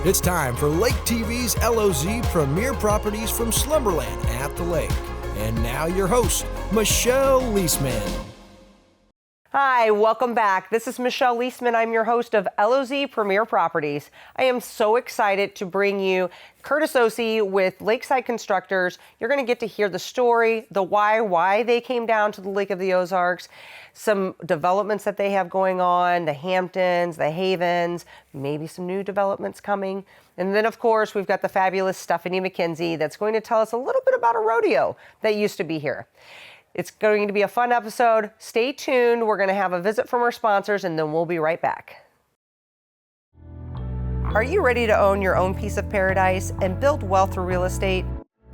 It's time for Lake TV's LOZ Premier Properties from Slumberland at the lake. And now your host, Michelle Leisman. Hi, welcome back. This is Michelle Leisman. I'm your host of LOZ Premier Properties. I am so excited to bring you Curtis Ozzie with Lakeside Constructors. You're going to get to hear the story, the why they came down to the Lake of the Ozarks, some developments that they have going on, the Hamptons, the Havens, maybe some new developments coming. And then, of course, we've got the fabulous Stephanie McKenzie that's going to tell us a little bit about a rodeo that used to be here. It's going to be a fun episode. Stay tuned. We're going to have a visit from our sponsors, and then we'll be right back. Are you ready to own your own piece of paradise and build wealth through real estate?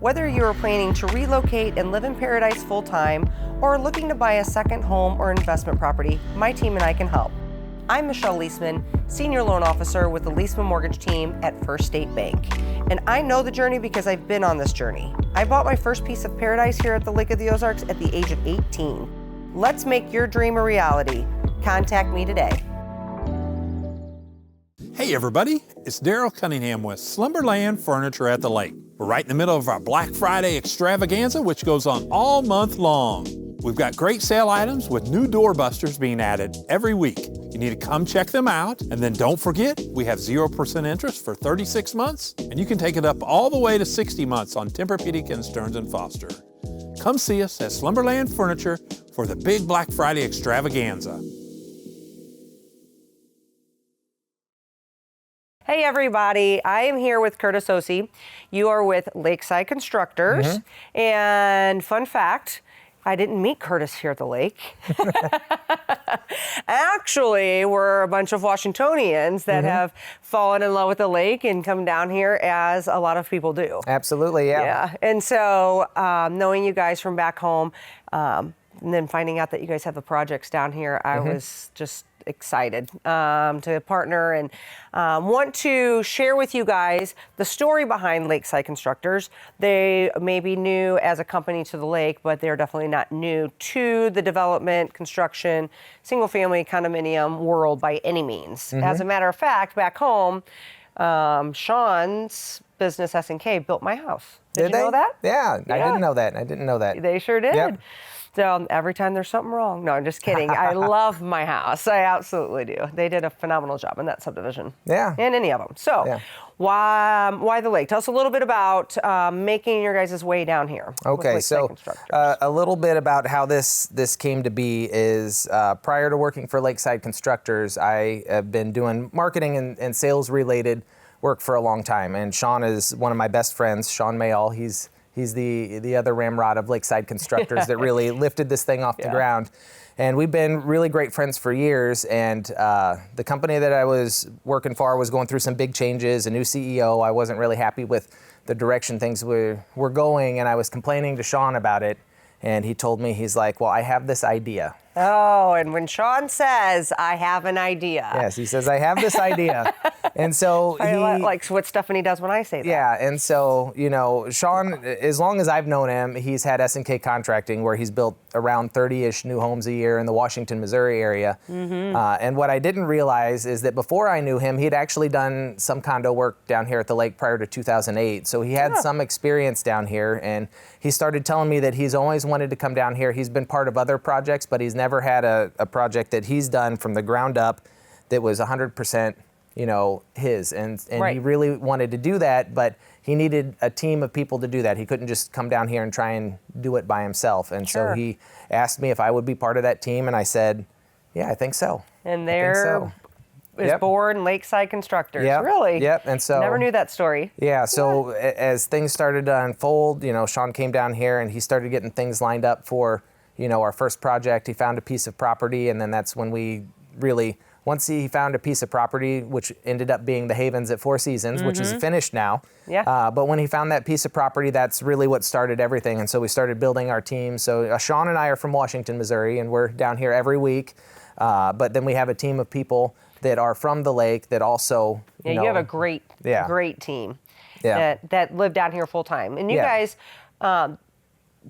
Whether you are planning to relocate and live in paradise full-time or looking to buy a second home or investment property, my team and I can help. I'm Michelle Leisman, Senior Loan Officer with the Leisman Mortgage Team at First State Bank. And I know the journey because I've been on this journey. I bought my first piece of paradise here at the Lake of the Ozarks at the age of 18. Let's make your dream a reality. Contact me today. Hey everybody, it's Daryl Cunningham with Slumberland Furniture at the Lake. We're right in the middle of our Black Friday extravaganza, which goes on all month long. We've got great sale items with new doorbusters being added every week. You need to come check them out. And then don't forget, we have 0% interest for 36 months, and you can take it up all the way to 60 months on Tempur-Pedic and Stearns & Foster. Come see us at Slumberland Furniture for the big Black Friday extravaganza. Hey everybody, I am here with Curtis Ozzie. You are with Lakeside Constructors. And fun fact, I didn't meet Curtis here at the lake. Actually, we're a bunch of Washingtonians that have fallen in love with the lake and come down here, as a lot of people do. Absolutely, yeah. Yeah, and so knowing you guys from back home, and then finding out that you guys have the projects down here, I was just excited to partner and want to share with you guys the story behind Lakeside Constructors. They may be new as a company to the lake, but they're definitely not new to the development, construction, single-family condominium world by any means. As a matter of fact, back home, Sean's business S&K built my house. Did you know that? Yeah, I didn't know that. I didn't know that. They sure did. Yep. So every time there's something wrong. No, I'm just kidding. I love my house. I absolutely do. They did a phenomenal job in that subdivision. Yeah. And any of them. So why the lake? Tell us a little bit about making your guys' way down here. Okay, so a little bit about how this came to be is prior to working for Lakeside Constructors, I have been doing marketing and sales related work for a long time. And Sean is one of my best friends, Sean Mayall. He's the other ramrod of Lakeside Constructors that really lifted this thing off the ground. And we've been really great friends for years. And the company that I was working for was going through some big changes, a new CEO. I wasn't really happy with the direction things were going, and I was complaining to Sean about it. And he told me, he's like, well, I have this idea. Oh, and when Sean says, I have an idea. Yes, he says, I have this idea. And so like what Stephanie does when I say that. Yeah, and so, you know, Sean, as long as I've known him, he's had S&K Contracting where he's built around 30-ish new homes a year in the Washington, Missouri area. And what I didn't realize is that before I knew him, he'd actually done some condo work down here at the lake prior to 2008. So he had some experience down here, and he started telling me that he's always wanted to come down here. He's been part of other projects, but he's never had a project that he's done from the ground up that was 100%, you know, his. And he really wanted to do that, but he needed a team of people to do that. He couldn't just come down here and try and do it by himself. And so he asked me if I would be part of that team, and I said, yeah, I think so. And there is born Lakeside Constructors. Really? Yep. And so never knew that story. Yeah. So as things started to unfold, you know, Sean came down here and he started getting things lined up for, you know, our first project. He found a piece of property, and then that's when we really, once he found a piece of property, which ended up being the Havens at Four Seasons, which is finished now. But when he found that piece of property, that's really what started everything. And so we started building our team. So Sean and I are from Washington, Missouri, and we're down here every week. But then we have a team of people that are from the lake that also, you know, you have a great team that live down here full time. And you guys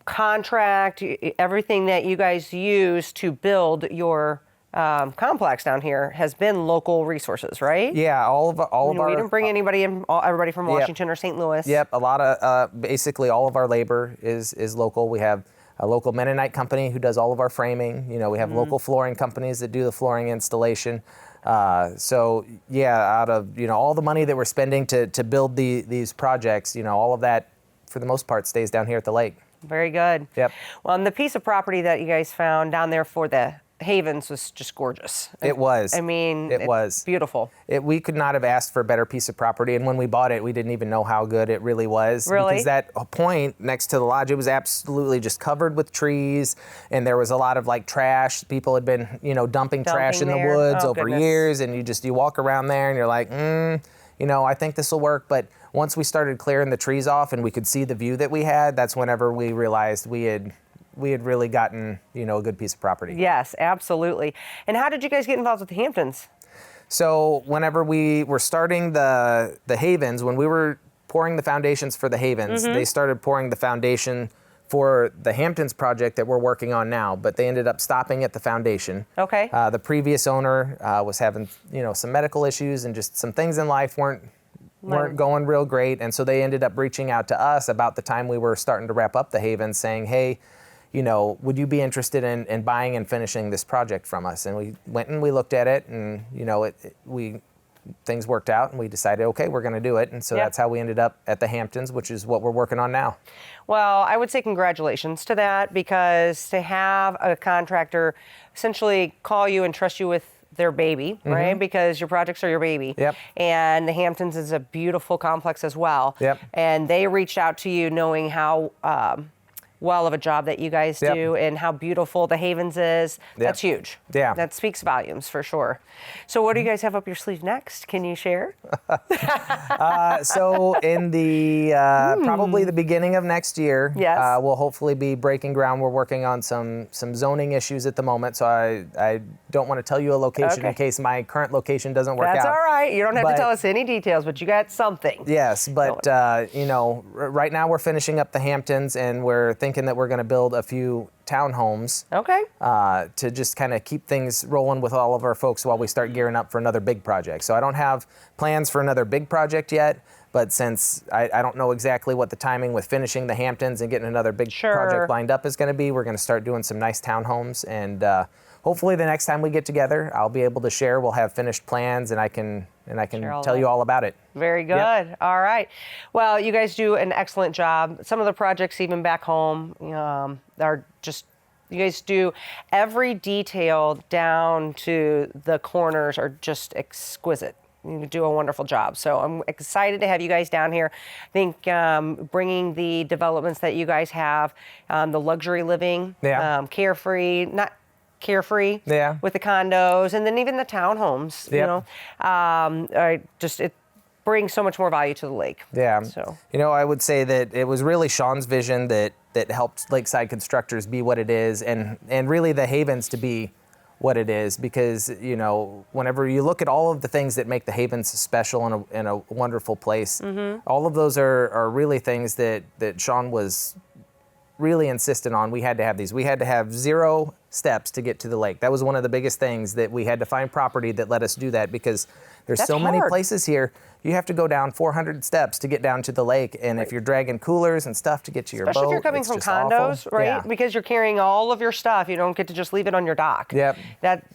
contract everything that you guys use to build your complex down here has been local resources, right? Yeah, all of our. We didn't bring anybody in, everybody from Washington or St. Louis. Yep, a lot of basically all of our labor is local. We have a local Mennonite company who does all of our framing. We have local flooring companies that do the flooring installation. So yeah, out of all the money that we're spending to build these projects, all of that for the most part stays down here at the lake. Very good. Yep. Well, and the piece of property that you guys found down there for the Havens was just gorgeous. It was. I mean, it was beautiful. We could not have asked for a better piece of property, and when we bought it, we didn't even know how good it really was. Really? Because that point next to the lodge, it was absolutely just covered with trees, and there was a lot of trash. People had been, dumping trash in the there. woods Oh, over goodness. years, and you walk around there, and you're like, I think this will work. But once we started clearing the trees off, and we could see the view that we had, that's whenever we realized we had really gotten, a good piece of property. Yes, absolutely. And how did you guys get involved with the Hamptons? So whenever we were starting the Havens, when we were pouring the foundations for the Havens, they started pouring the foundation for the Hamptons project that we're working on now, but they ended up stopping at the foundation. Okay. The previous owner was having, some medical issues, and just some things in life weren't going real great, and so they ended up reaching out to us about the time we were starting to wrap up the Havens, saying, hey, would you be interested in buying and finishing this project from us? And we went and we looked at it, and things worked out, and we decided, okay, we're going to do it. And so that's how we ended up at the Hamptons, which is what we're working on now. Well, I would say congratulations to that, because to have a contractor essentially call you and trust you with their baby, right? Because your projects are your baby. Yep. And the Hamptons is a beautiful complex as well. Yep. And they reached out to you knowing how well of a job that you guys do and how beautiful the Havens is. That's huge. Yeah. That speaks volumes for sure. So what do you guys have up your sleeve next? Can you share? So in the probably the beginning of next year, Yes. We'll hopefully be breaking ground. We're working on some zoning issues at the moment, so I don't want to tell you a location in case my current location doesn't work out. That's all right. You don't have to tell us any details, but you got something. Yes, but right now we're finishing up the Hamptons, and we're thinking that we're going to build a few townhomes. Okay. To just kind of keep things rolling with all of our folks while we start gearing up for another big project. So I don't have plans for another big project yet, but since I don't know exactly what the timing with finishing the Hamptons and getting another big project lined up is going to be, we're going to start doing some nice townhomes, and hopefully the next time we get together, I'll be able to share. We'll have finished plans, and I can tell you all about it. Very good. Yep. All right. Well, you guys do an excellent job. Some of the projects even back home are just, you guys do every detail down to the corners are just exquisite. You do a wonderful job. So I'm excited to have you guys down here. I think bringing the developments that you guys have, the luxury living, carefree, not carefree with the condos, and then even the townhomes, it brings so much more value to the lake. Yeah. So I would say that it was really Sean's vision that helped Lakeside Constructors be what it is, and really the Havens to be what it is, because whenever you look at all of the things that make the Havens special and a wonderful place, all of those are really things that Sean was really insistent on. We had to have these. We had to have 0 steps to get to the lake. That was one of the biggest things, that we had to find property that let us do that, because there's so many places here. You have to go down 400 steps to get down to the lake, and if you're dragging coolers and stuff to get to your boat, especially if you're coming from condos, right? Yeah. Because you're carrying all of your stuff. You don't get to just leave it on your dock. Yep.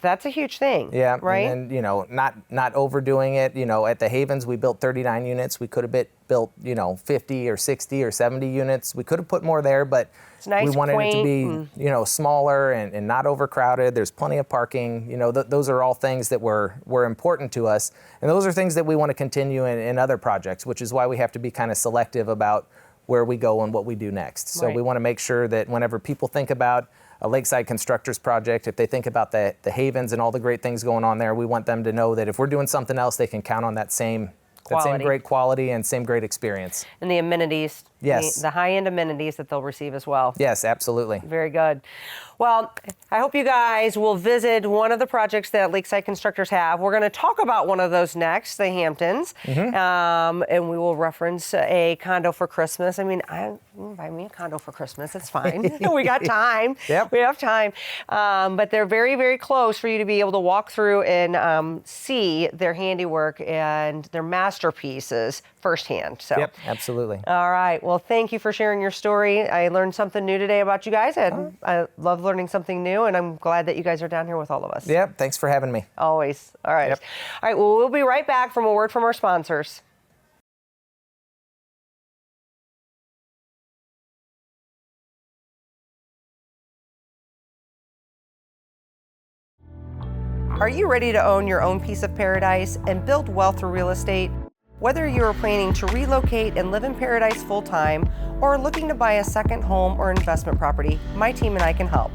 That's a huge thing. Yeah. Right. And then, not overdoing it. At the Havens, we built 39 units. We could have built 50 or 60 or 70 units. We could have put more there, but it's nice, we wanted quaint, it to be smaller and not overcrowded. There's plenty of parking. Those are all things that were important to us, and those are things that we want to continue in other projects, which is why we have to be kind of selective about where we go and what we do next. So we want to make sure that whenever people think about a Lakeside Constructors project, if they think about the Havens and all the great things going on there, we want them to know that if we're doing something else, they can count on that same great quality and same great experience. And the amenities Yes. The high-end amenities that they'll receive as well. Yes, absolutely. Very good. Well, I hope you guys will visit one of the projects that Lakeside Constructors have. We're going to talk about one of those next, the Hamptons, and we will reference a condo for Christmas. I mean, buy me a condo for Christmas. It's fine. We got time. Yep. We have time. But they're very, very close for you to be able to walk through and see their handiwork and their masterpieces firsthand. So. Yep, absolutely. All right. Well, thank you for sharing your story. I learned something new today about you guys, and I love learning something new, and I'm glad that you guys are down here with all of us. Yep, thanks for having me. Always. All right. Yep. All right. Well, we'll be right back from a word from our sponsors. Are you ready to own your own piece of paradise and build wealth through real estate? Whether you are planning to relocate and live in paradise full-time or looking to buy a second home or investment property, my team and I can help.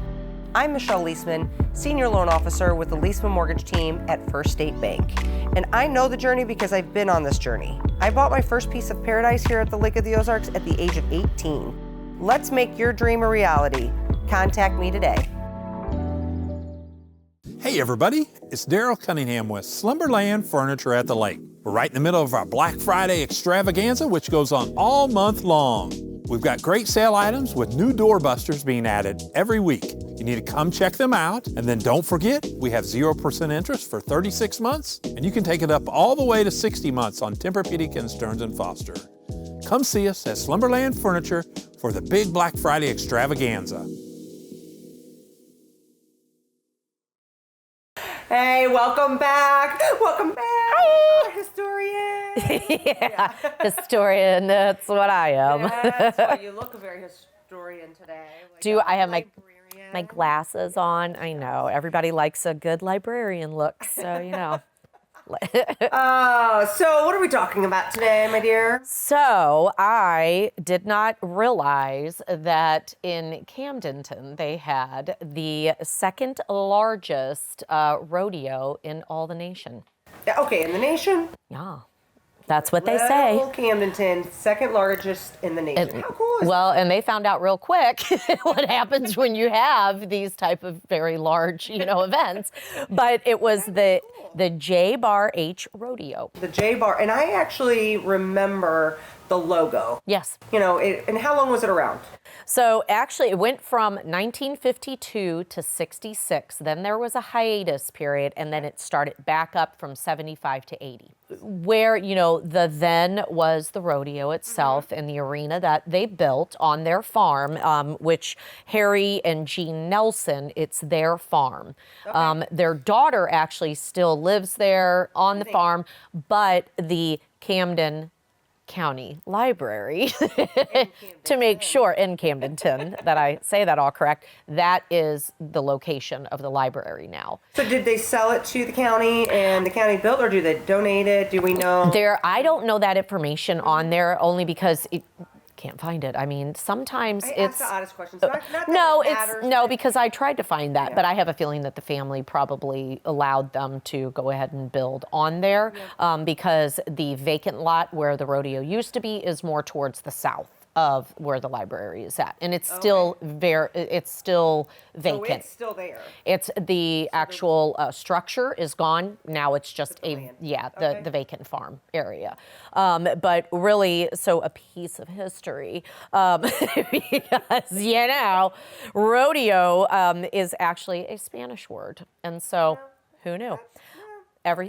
I'm Michelle Leisman, Senior Loan Officer with the Leisman Mortgage Team at First State Bank. And I know the journey because I've been on this journey. I bought my first piece of paradise here at the Lake of the Ozarks at the age of 18. Let's make your dream a reality. Contact me today. Hey everybody, it's Daryl Cunningham with Slumberland Furniture at the Lake. We're right in the middle of our Black Friday extravaganza, which goes on all month long. We've got great sale items with new doorbusters being added every week. You need to come check them out, and then don't forget, we have 0% interest for 36 months, and you can take it up all the way to 60 months on Tempur-Pedic and Stearns & Foster. Come see us at Slumberland Furniture for the big Black Friday extravaganza. Hey, welcome back. Welcome back. Hi. Historian. Yeah, historian, that's what I am. Yes, well, you look a very historian today. Do I have my glasses on? I know, everybody likes a good librarian look, so you know. So what are we talking about today, my dear? So I did not realize that in Camdenton they had the second largest rodeo in all the nation. Okay, in the nation? Yeah, that's what they say. Camdenton, second largest in the nation. How cool is Well, and they found out real quick what happens when you have these type of very large, events. But it was the J Bar H Rodeo. The J Bar, and I actually remember the logo. Yes. And how long was it around? So actually it went from 1952 to 66. Then there was a hiatus period, and then it started back up from 75 to 80. Where, the then was the rodeo itself and the arena that they built on their farm, which Harry and Jean Nelson, it's their farm. Okay. Their daughter actually still lives there on the farm, but the Camden County Library, to make sure, in Camdenton, that I say that all correct, that is the location of the library now. So did they sell it to the county and the county built, or do they donate it? Do we know? I don't know that information on there, only because can't find it. I mean, sometimes it's the oddest questions. Not that no, it matters, no, because I tried to find that, but I have a feeling that the family probably allowed them to go ahead and build on there, because the vacant lot where the rodeo used to be is more towards the south of where the library is at, and it's still it's still vacant. So it's still there. It's the actual structure is gone. Now it's just the vacant farm area. But really, so a piece of history, because rodeo is actually a Spanish word, and so who knew?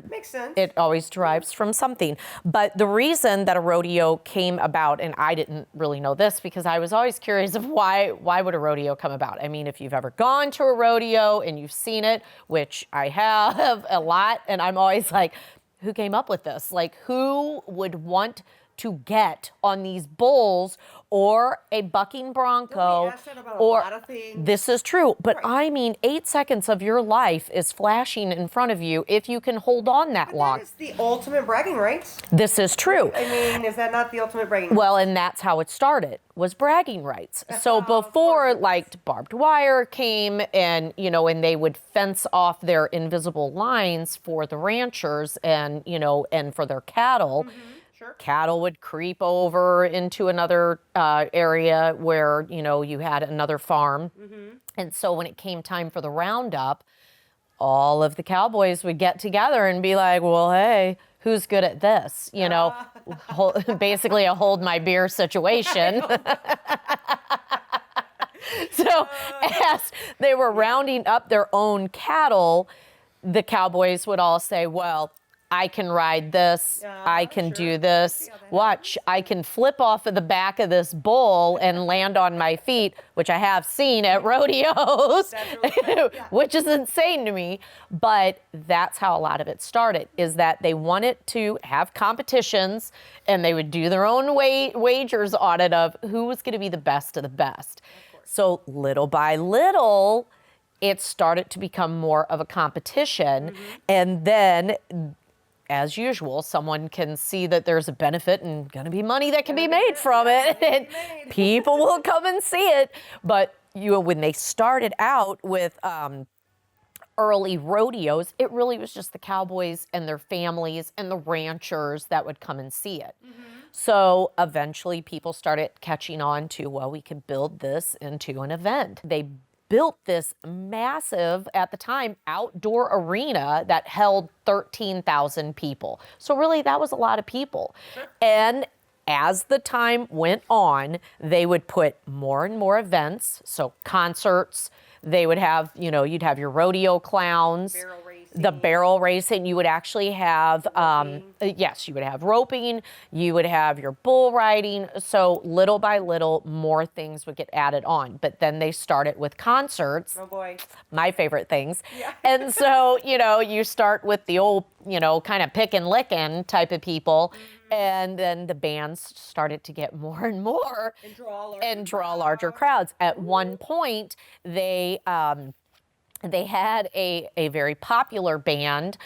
Makes sense. It always derives from something. But the reason that a rodeo came about, and I didn't really know this because I was always curious of why would a rodeo come about? I mean, if you've ever gone to a rodeo and you've seen it, which I have a lot, and I'm always like, who came up with this? Like, who would want to get on these bulls or a bucking bronco? Or a lot of things. This is true, but I mean, 8 seconds of your life is flashing in front of you if you can hold on that long. That is the ultimate bragging rights. This is true. I mean, is that not the ultimate bragging rights? Well, and that's how it started, was bragging rights. So before, like, barbed wire came and, and they would fence off their invisible lines for the ranchers and, and for their cattle, Cattle would creep over into another area where, you had another farm. And so when it came time for the roundup, all of the cowboys would get together and be like, well, hey, who's good at this? Basically a hold my beer situation. So as they were rounding up their own cattle, the cowboys would all say, well, I can ride this, I can do this. Watch, I can flip off of the back of this bull and land on my feet, which I have seen at rodeos, which is insane to me. But that's how a lot of it started, is that they wanted to have competitions and they would do their own wagers on it of who was going to be the best of the best. So little by little, it started to become more of a competition. And then, as usual, someone can see that there's a benefit and going to be money that can be made from it. And people will come and see it. But when they started out with early rodeos, it really was just the cowboys and their families and the ranchers that would come and see it. So eventually people started catching on to, well, we could build this into an event. They built this massive, at the time, outdoor arena that held 13,000 people. So really, that was a lot of people. And as the time went on, they would put more and more events, so concerts. They would have, you'd have your rodeo clowns, the barrel racing. You would actually have, you would have roping, you would have your bull riding. So little by little, more things would get added on. But then they started with concerts. Oh boy. My favorite things. Yeah. And so, you start with the old, kind of pick and lickin' type of people. And then the bands started to get more and more and draw larger crowds. At one point, they had a very popular band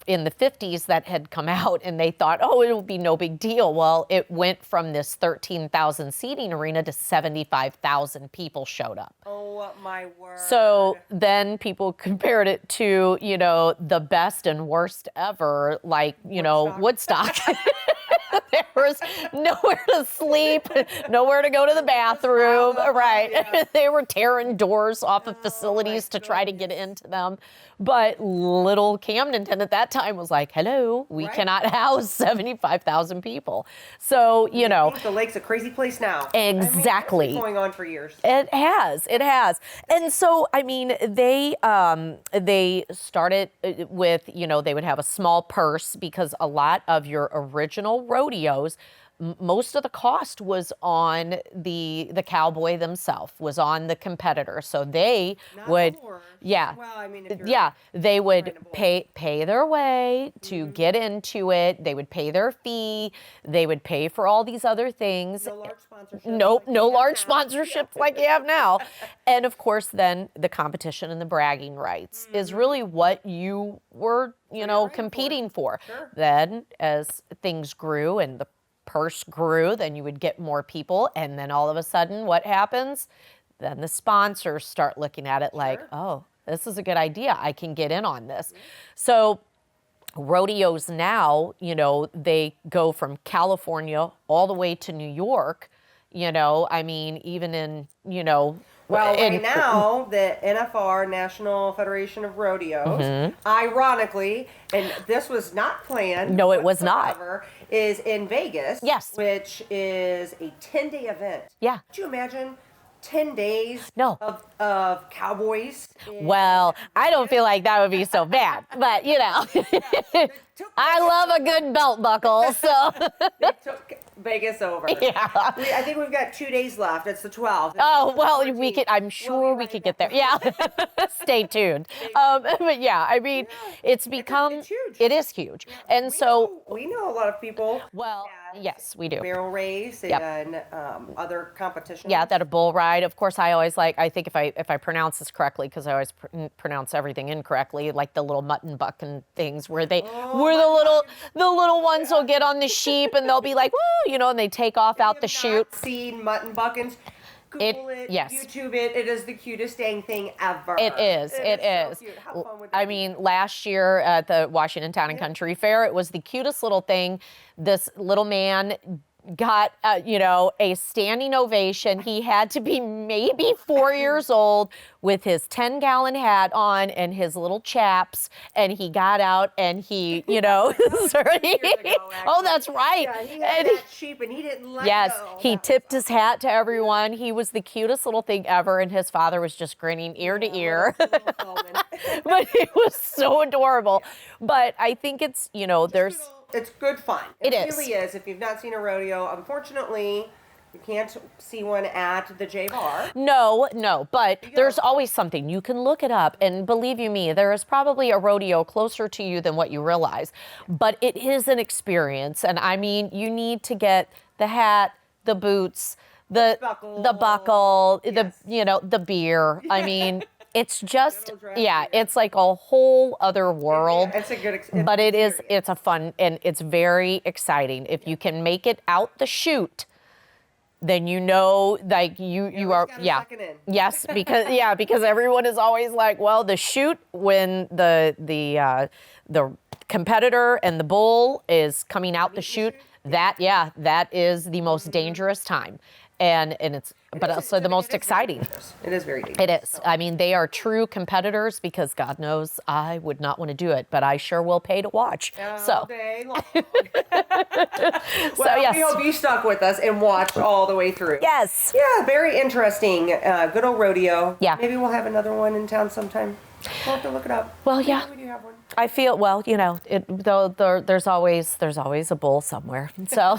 in the 50s that had come out, and they thought, oh, it will be no big deal. Well, it went from this 13,000 seating arena to 75,000 people showed up. Oh, my word. So then people compared it to, the best and worst ever, like, Woodstock. There was nowhere to sleep, nowhere to go to the bathroom, right? Yeah. They were tearing doors off of facilities to try to get into them. But little Camdenton at that time was like, hello, we cannot house 75,000 people. So, The lake's a crazy place now. Exactly. It's been going on for years. It has. And so, they started with, they would have a small purse because a lot of your original rodeos, most of the cost was on the cowboy themselves, was on the competitor. So they would, they would pay their way to get into it. They would pay their fee. They would pay for all these other things. No large sponsorships. No large sponsorships like you have now. And of course, then the competition and the bragging rights is really what you were, competing for. Sure. Then as things grew and the purse grew, then you would get more people, and then all of a sudden what happens? Then the sponsors start looking at it like, oh, this is a good idea, I can get in on this. So rodeos now, they go from California all the way to New York, even in, Well, right now, the NFR, National Federation of Rodeos, ironically, and this was not planned. No, it was not. Is in Vegas. Yes. Which is a 10-day event. Yeah. Could you imagine 10 days of cowboys? Well, I don't feel like that would be so bad, but I love a good belt buckle, so. They took Vegas over. Yeah. I think we've got 2 days left. It's the 12th. Oh, well, I'm sure we could get there. Yeah. Stay tuned. But yeah, it's become, it's huge. It is huge. And we know a lot of people. Well, yes, we do. Barrel race and other competitions. Yeah, that a bull ride. Of course, I always I think if I pronounce this correctly, because I always pronounce everything incorrectly, like the little mutton buck and things where the little ones will get on the sheep and they'll be like, woo, and they take off out the chute. Seen mutton buckins. Google it, yes. YouTube it. It is the cutest dang thing ever. It is. It is. So cute. How fun would that I be? mean, last year at the Washington Town and Country Fair, it was the cutest little thing. This little man got, a standing ovation. He had to be maybe 4 years old with his 10-gallon hat on and his little chaps, and he got out and he, started, oh, that's right. Yeah, he had that sheep and he didn't let go. He tipped his hat to everyone. He was the cutest little thing ever, and his father was just grinning ear to ear. But it was so adorable. But I think it's, It's good fun. It is. Really is. If you've not seen a rodeo, unfortunately, you can't see one at the J Bar. No, but there's always something. You can look it up, and believe you me, there is probably a rodeo closer to you than what you realize. But it is an experience, and I mean, you need to get the hat, the boots, the buckle, the beer. I mean, it's just, it's like a whole other world. It's a good experience. But it's a fun, and it's very exciting. If you can make it out the chute, then you are, yes, because everyone is always like, well, the chute, when the competitor and the bull is coming out the chute, that is the most dangerous time. And it's also the most exciting. It is very dangerous. It is. I mean, they are true competitors, because God knows I would not want to do it, but I sure will pay to watch. All day long. Well, we hope you stuck with us and watched all the way through. Yes. Yeah, very interesting. Good old rodeo. Yeah. Maybe we'll have another one in town sometime. We'll have to look it up. Well, yeah. We do have one. I feel, there's always a bull somewhere, so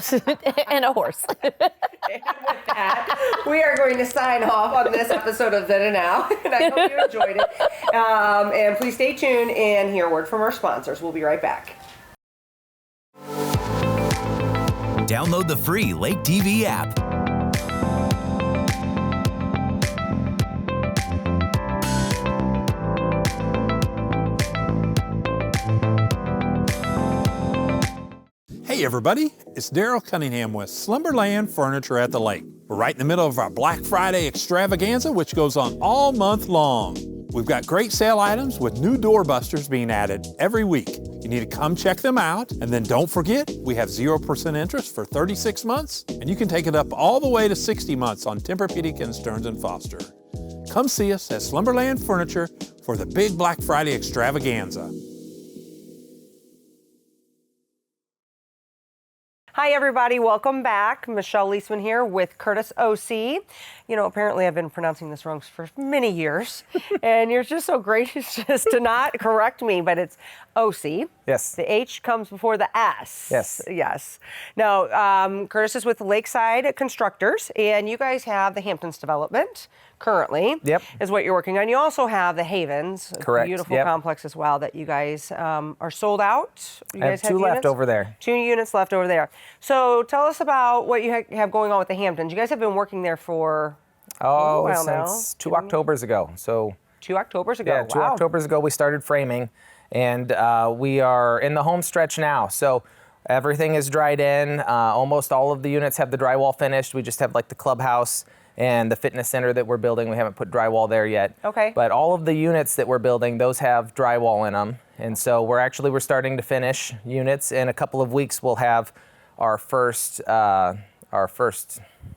and a horse. And with that, we are going to sign off on this episode of Then and Now, and I hope you enjoyed it. And please stay tuned and hear a word from our sponsors. We'll be right back. Download the free Lake TV app. Hey everybody, it's Daryl Cunningham with Slumberland Furniture at the Lake. We're right in the middle of our Black Friday extravaganza, which goes on all month long. We've got great sale items with new doorbusters being added every week. You need to come check them out, and then don't forget, we have 0% interest for 36 months, and you can take it up all the way to 60 months on Tempur-Pedic and Stearns & Foster. Come see us at Slumberland Furniture for the big Black Friday extravaganza. Hi, everybody. Welcome back. Michelle Leisman here with Curtis OC. Apparently I've been pronouncing this wrong for many years, and you're just so gracious just to not correct me, but it's OC. Yes. The H comes before the S. Yes. Yes. Now, Curtis is with Lakeside Constructors, and you guys have the Hamptons development currently. Yep. Is what you're working on. You also have the Havens. Correct. A beautiful Yep. complex as well that you guys are sold out. You I have guys two left units? over there. 2 units left over there. So tell us about what you have going on with the Hamptons. You guys have been working there for a while now. Since 2 Octobers ago. So 2 Octobers ago. yeah, 2 Wow. Octobers ago we started framing, and we are in the home stretch now. So everything is dried in. Almost all of the units have the drywall finished. We just have like the clubhouse and the fitness center that we're building. We haven't put drywall there yet. Okay. But all of the units that we're building, those have drywall in them. And so we're starting to finish units. In a couple of weeks, we'll have our first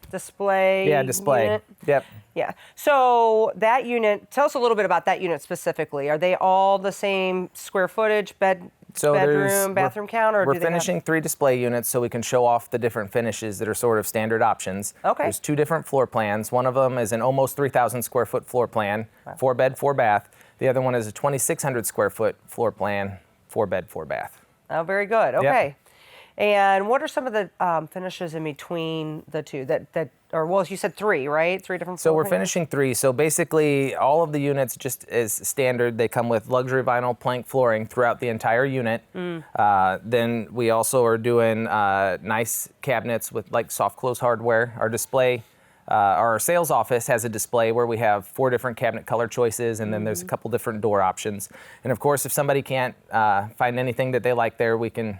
display. Yeah, display. Unit. Yep. Yeah. So that unit, tell us a little bit about that unit specifically. Are they all the same square footage, bedroom, bathroom count, or we're do they finishing 3 display units so we can show off the different finishes that are sort of standard options. Okay. There's 2 different floor plans. One of them is an almost 3,000 square foot floor plan, 4 bed, 4 bath. The other one is a 2,600 square foot floor plan, 4 bed, 4 bath. Oh, very good. Okay. And what are some of the finishes in between the two you said 3, right? 3 different So floor we're plans? finishing 3. So basically all of the units just as standard. They come with luxury vinyl plank flooring throughout the entire unit. Then we also are doing nice cabinets with like soft close hardware. Our display, our sales office has a display where we have 4 different cabinet color choices, and then there's a couple different door options. And of course, if somebody can't find anything that they like there, we can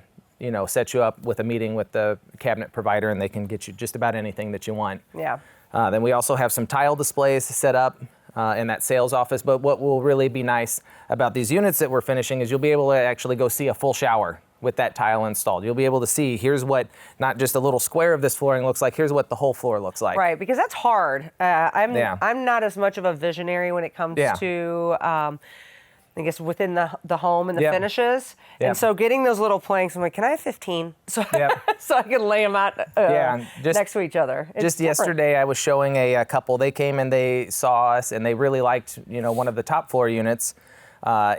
set you up with a meeting with the cabinet provider, and they can get you just about anything that you want. Yeah. Then we also have some tile displays set up in that sales office. But what will really be nice about these units that we're finishing is you'll be able to actually go see a full shower with that tile installed. You'll be able to see, here's what not just a little square of this flooring looks like, here's what the whole floor looks like. Right, because that's hard. I'm not as much of a visionary when it comes to, I guess, within the home and the finishes. And so getting those little planks, I'm like, can I have 15? So, so I can lay them out next to each other. It's just different. Yesterday I was showing a couple, they came and they saw us and they really liked, one of the top floor units.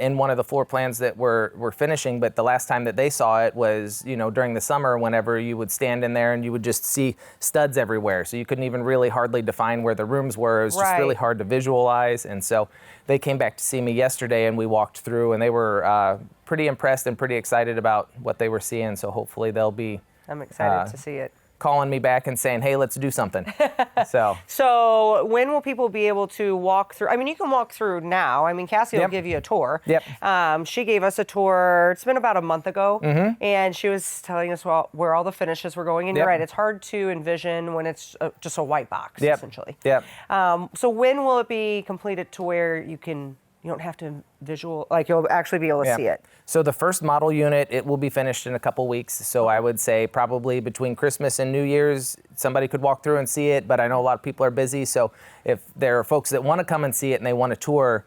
In one of the floor plans that we're finishing, but the last time that they saw it was, during the summer, whenever you would stand in there and you would just see studs everywhere. So you couldn't even really hardly define where the rooms were. It was just really hard to visualize. And so they came back to see me yesterday and we walked through and they were pretty impressed and pretty excited about what they were seeing. So hopefully they'll be I'm excited to see it. Calling me back and saying, hey, let's do something. So when will people be able to walk through? I mean, you can walk through now. I mean, Cassie will give you a tour. She gave us a tour. It's been about a month ago. And she was telling us where all the finishes were going. And you're right, it's hard to envision when it's just a white box, essentially. So when will it be completed to where you don't have to you'll actually be able to see it? So the first model unit, it will be finished in a couple weeks. So I would say probably between Christmas and New Year's, somebody could walk through and see it, but I know a lot of people are busy. So if there are folks that want to come and see it and they want a tour,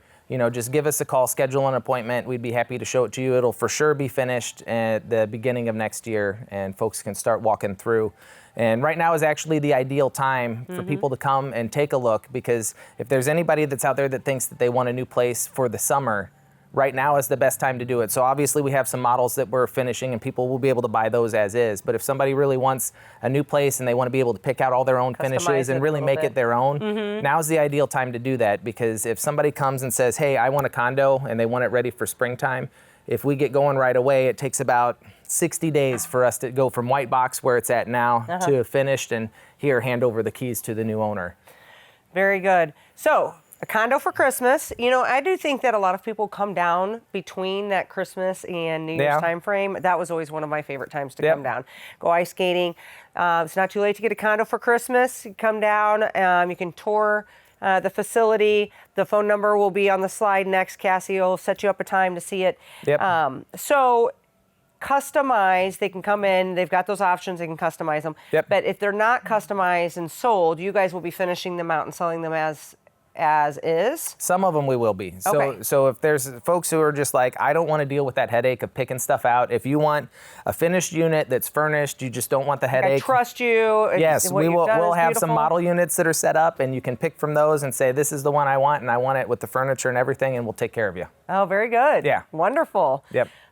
just give us a call, schedule an appointment. We'd be happy to show it to you. It'll for sure be finished at the beginning of next year and folks can start walking through. And right now is actually the ideal time for people to come and take a look, because if there's anybody that's out there that thinks that they want a new place for the summer, right now is the best time to do it. So obviously we have some models that we're finishing and people will be able to buy those as is. But if somebody really wants a new place and they want to be able to pick out all their own finishes and really make it their own, now's the ideal time to do that. Because if somebody comes and says, hey, I want a condo and they want it ready for springtime, if we get going right away, it takes about 60 days for us to go from white box where it's at now to finished and here hand over the keys to the new owner. Very good. So a condo for Christmas. I do think that a lot of people come down between that Christmas and New Year's time frame. That was always one of my favorite times to come down. Go ice skating. It's not too late to get a condo for Christmas. You come down, you can tour the facility. The phone number will be on the slide next. Cassie will set you up a time to see it. So customize, they can come in, they've got those options, they can customize them. But if they're not customized and sold, you guys will be finishing them out and selling them as is? Some of them we will be. So if there's folks who are just like, I don't want to deal with that headache of picking stuff out. If you want a finished unit that's furnished, you just don't want the headache. I trust you. Yes, we'll have some model units that are set up and you can pick from those and say, this is the one I want and I want it with the furniture and everything, and we'll take care of you. Oh, very good. Yeah. Wonderful.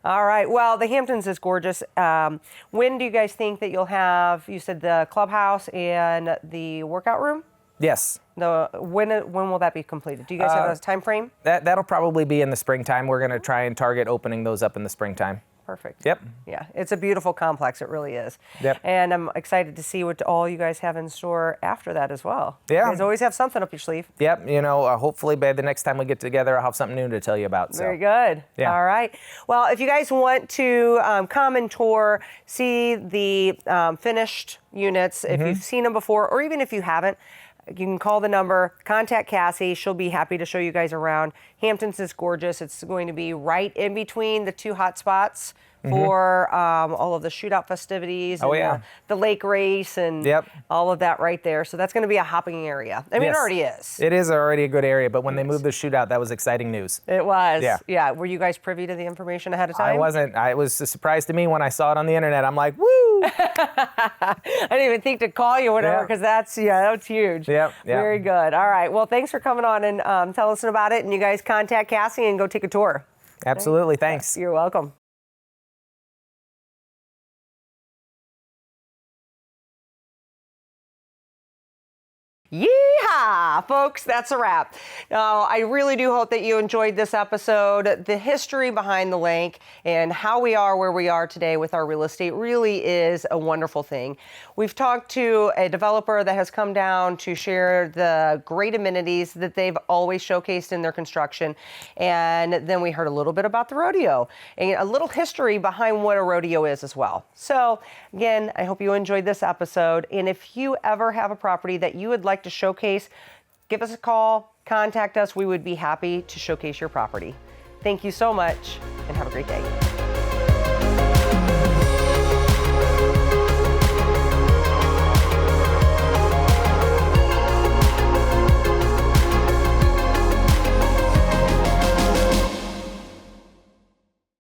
All right. Well, the Hamptons is gorgeous. When do you guys think that you'll have, you said the clubhouse and the workout room? Yes. When will that be completed? Do you guys have a time frame? That'll probably be in the springtime. We're going to try and target opening those up in the springtime. Perfect. Yep. Yeah, it's a beautiful complex. It really is. Yep. And I'm excited to see what all you guys have in store after that as well. Yeah. You guys always have something up your sleeve. Yep. Hopefully by the next time we get together, I'll have something new to tell you about. Very good. Yeah. All right. Well, if you guys want to come and tour, see the finished units, if you've seen them before, or even if you haven't, you can call the number, contact Cassie. She'll be happy to show you guys around. Hamptons is gorgeous. It's going to be right in between the two hot spots for all of the shootout festivities and the lake race and all of that right there. So that's going to be a hopping area. I mean, it already is. It is already a good area, but when they moved the shootout, that was exciting news. It was. Yeah. Were you guys privy to the information ahead of time? I wasn't. It was a surprise to me when I saw it on the internet. I'm like, woo! I didn't even think to call you or whatever, because that's huge. Very good. All right. Well, thanks for coming on and tell us about it. And you guys contact Cassie and go take a tour. Absolutely. Thanks. You're welcome. Yeehaw, folks, that's a wrap. Now, I really do hope that you enjoyed this episode. The history behind the lake and how we are where we are today with our real estate really is a wonderful thing. We've talked to a developer that has come down to share the great amenities that they've always showcased in their construction. And then we heard a little bit about the rodeo and a little history behind what a rodeo is as well. So again, I hope you enjoyed this episode. And if you ever have a property that you would like like to showcase, give us a call, contact us. We would be happy to showcase your property. Thank you so much and have a great day.